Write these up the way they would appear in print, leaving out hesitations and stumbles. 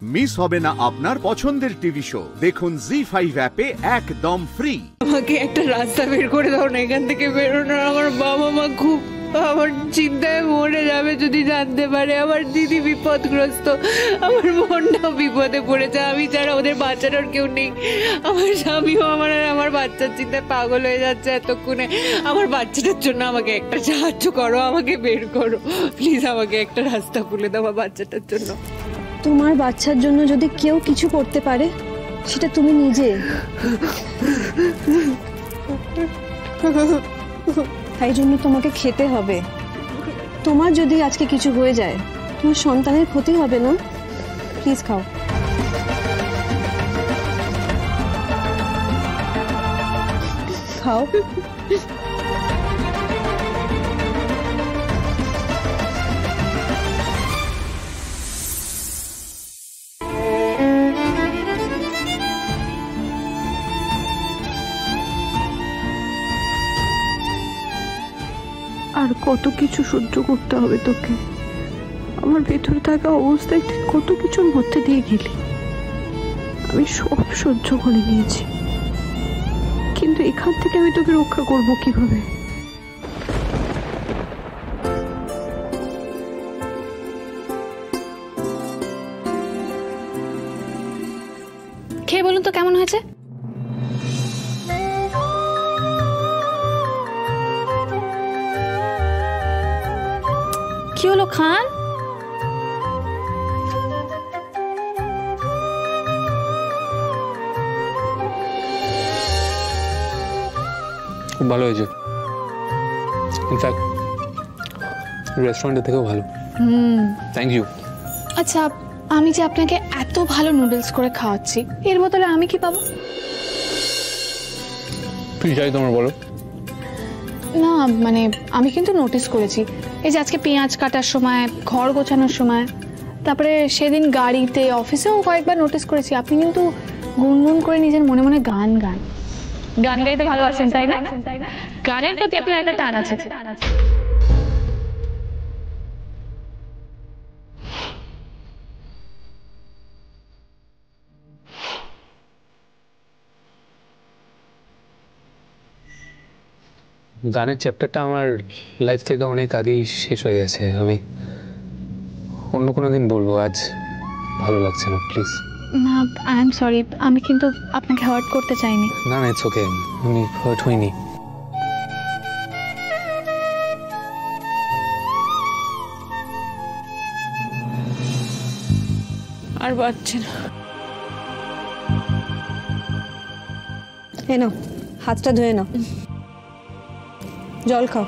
Miss হবে না আপনার পছন্দের টিভি শো। দেখুন জি5 অ্যাপে একদম ফ্রি। আমাকে একটা রাস্তা বের করে দাও না এখান থেকে বেরোনোর। আমার বাবা মা খুব আমার চিন্তায় মরে যাবে যদি জানতে পারে। আমার দিদি বিপদগ্রস্ত, আমার বোনটাও বিপদে পড়েছে, আমি ছাড়া ওদের বাচ্চাটার কেউ নেই। আমার স্বামীও আমার বাচ্চার চিন্তায় পাগল হয়ে যাচ্ছে এতক্ষণে। আমার বাচ্চাটার জন্য আমাকে একটা সাহায্য করো, আমাকে বের করো প্লিজ। আমাকে একটা রাস্তা খুলে দাও আমার বাচ্চাটার জন্য। তোমার বাচ্চার জন্য যদি কেউ কিছু করতে পারে সেটা তুমি নিজে। তাই জন্য তোমাকে খেতে হবে। তোমার যদি আজকে কিছু হয়ে যায় তোমার সন্তানের ক্ষতি হবে না? প্লিজ খাও। খাও। আর কত কিছু সহ্য করতে হবে তোকে। আমার ভেতরে থাকা অবস্থায় তুই কত কিছুর মধ্যে দিয়ে গেলি, আমি সব সহ্য করে নিয়েছি, কিন্তু এখান থেকে আমি তোকে রক্ষা করব কিভাবে? খেয়ে বলুন তো কেমন হয়েছে? কি হলো খান? খুব ভালো হয়েছে, ইনফ্যাক্ট রেস্টুরেন্টের থেকেও ভালো। Thank you. আচ্ছা, আমি যে আপনাকে এত ভালো নুডলস করে খাওয়াচ্ছি, এর বদলে আমি কি পাবো? কি চাই তোমার বলো? না মানে আমি কিন্তু নোটিস করেছি, এই যে আজকে পেঁয়াজ কাটার সময়, ঘর গোছানোর সময়, তারপরে সেদিন গাড়িতে, অফিসেও কয়েকবার নোটিস করেছি আপনি কিন্তু গুনগুন করে নিজের মনে মনে গান গাইতে ভালোবাসেন, তাই না? গানের প্রতি আপনার একটা টান আছে। গানের চ্যাপ্টারটা আমার লাইফ থেকে অনেক আগেই শেষ হয়ে গেছে। আমি অন্য কোনো দিন বলবো, আজ ভালো লাগছে না, প্লিজ। না, আই এম সরি, আমি কিন্তু আপনাকে হার্ট করতে চাইনি। না না, ইটস ওকে, আমি হার্ট হইনি। আর বাচ্চা না। এই নাও, হাতটা ধুয়ে নাও, জল খাও।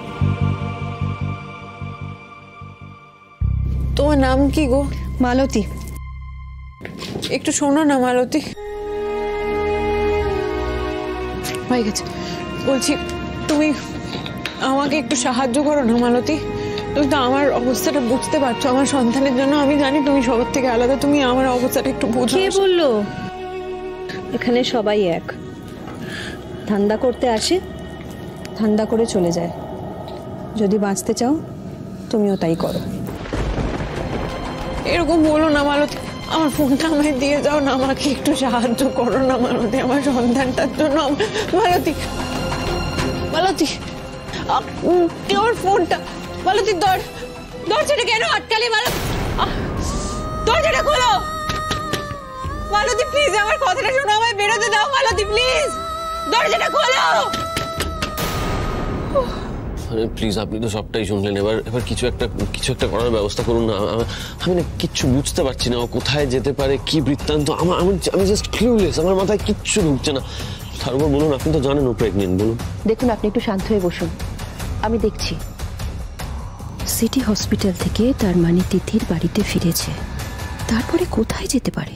তোমার নাম কি গো? মালতী। একটু শোনো না মালতী। হয়ে গেছে। বলছি তুমি আমাকে একটু সাহায্য করো না মালতী। তুমি তো আমার অবস্থাটা বুঝতে পারছো, আমার সন্তানের জন্য আমি জানি তুমি সবার থেকে আলাদা, তুমি আমার অবস্থাটা একটু বোঝো। কে বললো? এখানে সবাই এক, ধান্দা করতে আসে, ধান্দা করে চলে যায়। যদি বাঁচতে চাও তুমিও তাই করো। এরকম বলো না মালতী, আমার ফোনটা আমায় দিয়ে যাও না, আমাকে একটু সাহায্য করো না মালতী, আমার সন্তানটার জন্য। মালতী মালতী আমার ফোনটা। মালতী দরজাটা কেন আটকালে? মালতী দরজাটা খোলো। মালতী প্লিজ আমার কথাটা শোনো, আমায় বেরোতে দাও মালতী, প্লিজ দরজাটা খোলো। আরে প্লিজ, আপনি তো সবটাই শুনলেন, এবার কিছু একটা করার ব্যবস্থা করুন না। আমি না কিচ্ছু বুঝতে পারছি না, ও কোথায় যেতে পারে, কি বৃত্তান্ত। আমি জাস্ট ক্লিউলেস, আমার মাথায় কিচ্ছু ঢুকছে না। তার উপর বলুন, আপনি তো জানেন ও প্রেগনেন্ট। বলুন। দেখুন, আপনি একটু শান্ত হয়ে বসুন, আমি দেখছি। সিটি হসপিটাল থেকে তার মানে তিথির বাড়িতে ফিরেছে, তারপরে কোথায় যেতে পারে?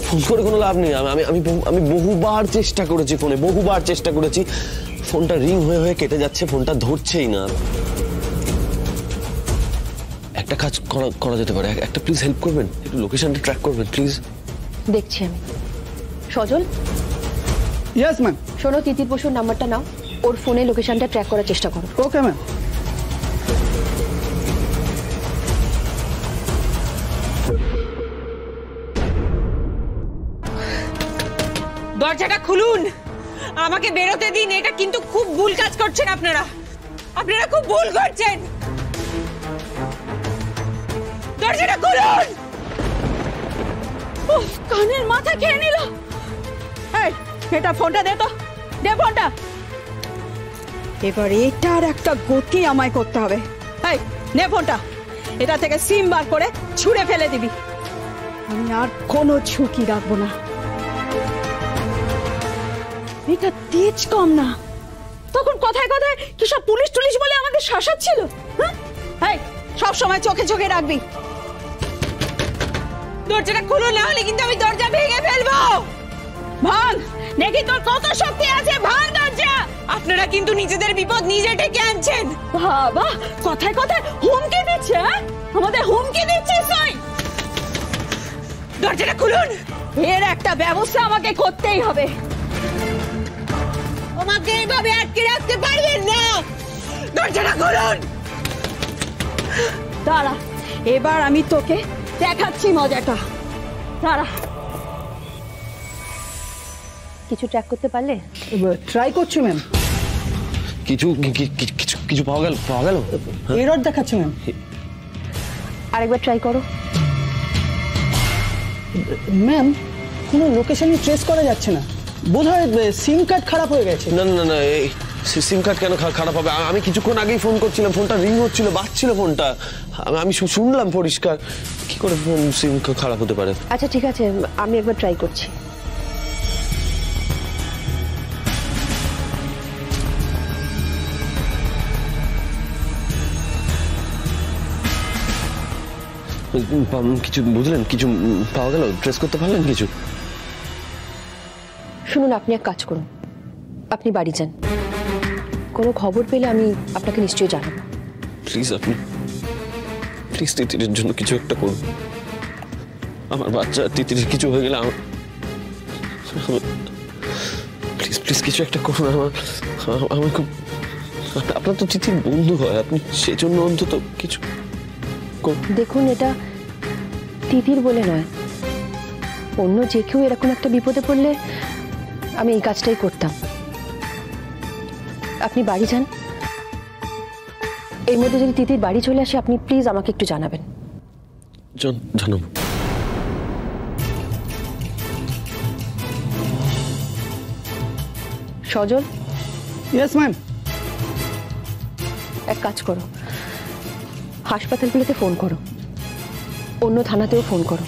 ফোন করে কোনো লাভ নেই। আমি বহুবার চেষ্টা করেছি, বহুবার চেষ্টা করেছি। ফোনটা রিং হয়ে কেটে যাচ্ছে, ফোনটা ধরছেই না। একটা কাজ করা যেতে পারে, একটা প্লিজ হেল্প করবেন, একটু লোকেশনটা ট্র্যাক করবেন প্লিজ। দেখছি আমি। সজল। Yes ma'am. শোনো, তিতির বসুর নাম্বারটা নাও, ওর ফোনে লোকেশনটা ট্র্যাক করার চেষ্টা করো। Okay ma'am. দরজাটা খুলুন, আমাকে বেরোতে দিন। এটা কিন্তু খুব ভুল কাজ করছেন আপনারা, আপনারা খুব ভুল করছেন। দরজাটা খুলুন। উফ, কানের মাথা খেয়ে নিল। এই, এটা ফোনটা দে তো, দে ফোনটা। এবার এটার একটা গতি আমায় করতে হবে। এই নে ফোনটা, এটা থেকে সিম বার করে ছুঁড়ে ফেলে দিবি। আমি আর কোনো ঝুঁকি রাখবো না। এটা তেজ কম না, তখন কথায় কথায় কি সব পুলিশ টুলিশ বলে আমাদের শাসাচ্ছিল। হ্যাঁ, সব সময় চোখে চোখে রাখবি। দরজাটা খুলো, না হলে কিন্তু আমি দরজা ভেঙে ফেলবো। ভাঙ, দেখি তোর কত শক্তি আছে, ভাঙ দরজা। আপনারা কিন্তু নিজেদের বিপদ নিজে ডেকে আনছেন। বাবা, কথায় কথায় হুমকি দিচ্ছে। আমাদের হুমকি দিচ্ছিস তুই? দরজাটা খুলুন। এর একটা ব্যবস্থা আমাকে করতেই হবে। আমাকে এইভাবে আটকে রাখতে পারবেন না। দরজাটা খুলুন। দাঁড়া, এবার আমি তোকে দেখাচ্ছি মজাটা। দাঁড়া। কিছু ট্র্যাক করতে পারলে? ট্রাই করছি ম্যাম। কিছু কিছু কিছু পাওয়া গেল? এরর দেখাচ্ছে ম্যাম। আরেকবার ট্রাই করো। ম্যাম, কোনো লোকেশনই ট্রেস করা যাচ্ছে না। বোধহয় সিম কার্ড খারাপ হয়ে গেছে। না না না, এই সিম কার্ড কেন খারাপ হবে? আমি কিছুক্ষণ আগেই ফোন করছিলাম, ফোনটা রিং হচ্ছিল, বাজছিল ফোনটা। আমি শুনলাম পরিষ্কার। কি করে ফোন সিম খারাপ হতে পারে? আচ্ছা ঠিক আছে, আমি একবার ট্রাই করছি। কিছু বুঝলেন? কিছু পাওয়া গেল? ট্রেস করতে পারলেন কিছু? শুনুন, আপনি এক কাজ করুন, আপনি বাড়ি যান। কোনো খবর পেলে আমি আপনাকে নিশ্চয়ই জানাবো। প্লিজ, আপনি প্লিজ তিতিরের জন্য কিছু একটা করুন। আমার বাচ্চা তিতিরের কিছু হয়ে গেলে প্লিজ প্লিজ কিছু একটা করুন। আমার খুব, আপনার তো তিতির বন্ধু হয়, আপনি সেজন্য অন্তত কিছু করুন। দেখুন, এটা তিতির বলে নয়, অন্য যে কেউ এরকম একটা বিপদে পড়লে আমি এই কাজটাই করতাম। আপনি বাড়ি যান। এর মধ্যে যদি তিতির বাড়ি চলে আসে, আপনি প্লিজ আমাকে একটু জানাবেন। জানাবো। সজল। Yes ma'am. এক কাজ করো, হাসপাতালগুলোতে ফোন করো, অন্য থানাতেও ফোন করো,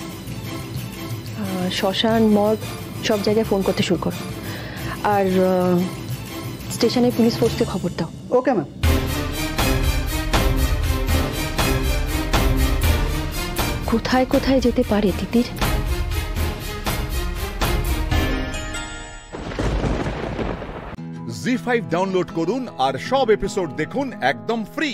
শ্মশান, মর্গ, সব জায়গায় ফোন করতে শুরু করো। আর স্টেশনে পুলিশ ফোর্সকে খবর দাও। Okay ma'am. কোথায় কোথায় যেতে পারে তিতির? জি5 ডাউনলোড করুন আর সব এপিসোড দেখুন একদম ফ্রি।